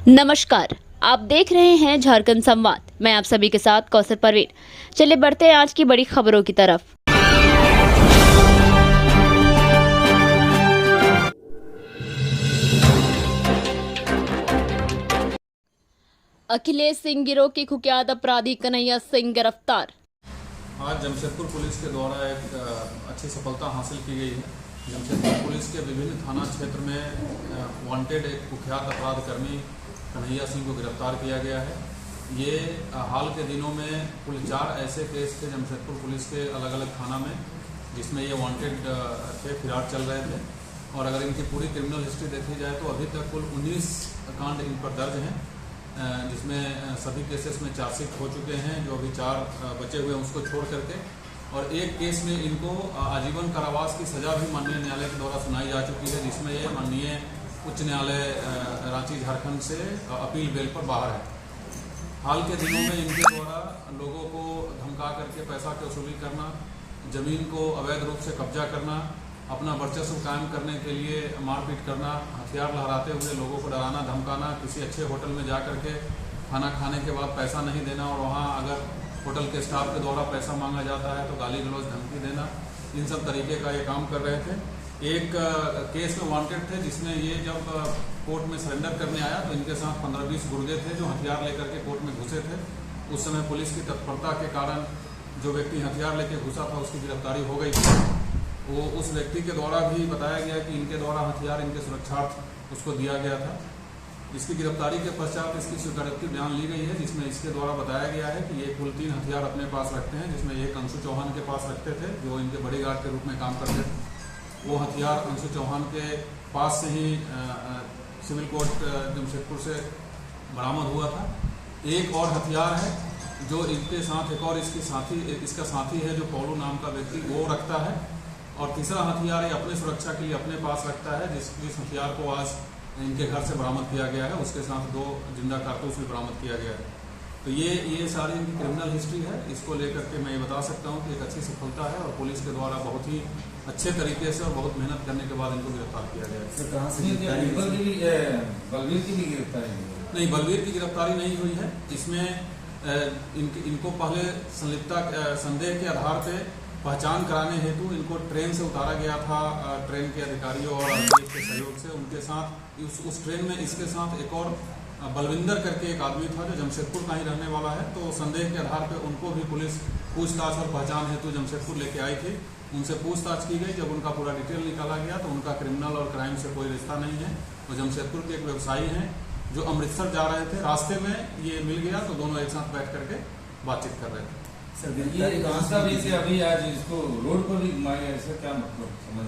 नमस्कार, आप देख रहे हैं झारखंड संवाद। मैं आप सभी के साथ कौसर परवीन। चलिए बढ़ते हैं आज की बड़ी खबरों की तरफ। अखिलेश सिंह गिरोह के कुख्यात अपराधी कन्हैया सिंह गिरफ्तार। आज जमशेदपुर पुलिस के द्वारा एक अच्छी सफलता हासिल की गई है। जमशेदपुर पुलिस के विभिन्न थाना क्षेत्र में वांटेड एक कुख्यात अपराध कर्मी कन्हैया सिंह को गिरफ्तार किया गया है। ये हाल के दिनों में कुल 4 ऐसे केस थे जमशेदपुर पुलिस के अलग अलग थाना में, जिसमें ये वांटेड थे, फिरार चल रहे थे। और अगर इनकी पूरी क्रिमिनल हिस्ट्री देखी जाए तो अभी तक कुल 19 कांड इन पर दर्ज हैं, जिसमें सभी केसेस में चार्जशीट हो चुके हैं। जो अभी 4 बचे हुए हैं उसको छोड़ करके, और एक केस में इनको आजीवन कारावास की सजा भी माननीय न्यायालय के द्वारा सुनाई जा चुकी है, जिसमें ये माननीय उच्च न्यायालय रांची झारखंड से अपील बेल पर बाहर है। हाल के दिनों में इनके द्वारा लोगों को धमका करके पैसा की वसूली करना, जमीन को अवैध रूप से कब्जा करना, अपना वर्चस्व कायम करने के लिए मारपीट करना, हथियार लहराते हुए लोगों को डराना धमकाना, किसी अच्छे होटल में जा करके खाना खाने के बाद पैसा नहीं देना और वहाँ अगर होटल के स्टाफ के द्वारा पैसा मांगा जाता है तो गाली गलौज धमकी देना, इन सब तरीके का ये काम कर रहे थे। एक केस में वांटेड थे, जिसमें ये जब कोर्ट में सरेंडर करने आया तो इनके साथ 15-20 गुर्गे थे जो हथियार लेकर के कोर्ट में घुसे थे। उस समय पुलिस की तत्परता के कारण जो व्यक्ति हथियार लेकर घुसा था उसकी गिरफ्तारी हो गई थी। वो उस व्यक्ति के द्वारा भी बताया गया कि इनके द्वारा हथियार इनके सुरक्षार्थ उसको दिया गया था। इसकी गिरफ्तारी के पश्चात इसकी स्वीकारोक्ति बयान ली गई है, जिसमें इसके द्वारा बताया गया है कि ये कुल 3 हथियार अपने पास रखते हैं, जिसमें एक अंशु चौहान के पास रखते थे जो इनके बॉडीगार्ड के रूप में काम करते थे। वो हथियार अंशु चौहान के पास से ही सिविल कोर्ट जमशेदपुर से बरामद हुआ था। एक और हथियार है जो इनके साथ एक और इसका साथी है जो पौलू नाम का व्यक्ति वो रखता है, और तीसरा हथियार ये अपने सुरक्षा के लिए अपने पास रखता है, जिस हथियार को आज इनके घर से बरामद किया गया है। उसके साथ 2 जिंदा कारतूस भी बरामद किया गया है। तो ये सारी इनकी क्रिमिनल हिस्ट्री है। इसको लेकर के मैं ये बता सकता हूँ कि एक अच्छी सफलता है और पुलिस के द्वारा बहुत ही अच्छे तरीके से और बहुत मेहनत करने के बाद इनको गिरफ्तार किया गया है। कहाँ से बलवीर की भी गिरफ्तारी नहीं, बलवीर की गिरफ्तारी नहीं हुई है। इसमें इनको पहले संदेह के आधार पे पहचान कराने हेतु इनको ट्रेन से उतारा गया था। ट्रेन के अधिकारियों और आरपीएफ के सहयोग से उनके साथ उस ट्रेन में इसके साथ एक और बलविंदर करके एक आदमी था जो जमशेदपुर का ही रहने वाला है। तो संदेह के आधार पे उनको भी पुलिस पूछताछ और पहचान हेतु जमशेदपुर लेके आई थी। उनसे पूछताछ की गई। जब उनका पूरा डिटेल निकाला गया तो उनका क्रिमिनल और क्राइम से कोई रिश्ता नहीं है। वो जमशेदपुर के एक व्यवसायी हैं जो अमृतसर जा रहे थे। रास्ते में ये मिल गया तो दोनों एक साथ बैठ करके बातचीत कर रहे थे। सर, ये रास्ता भी से अभी आज इसको रोड पर भी घुमाया, ऐसा क्या मतलब समझ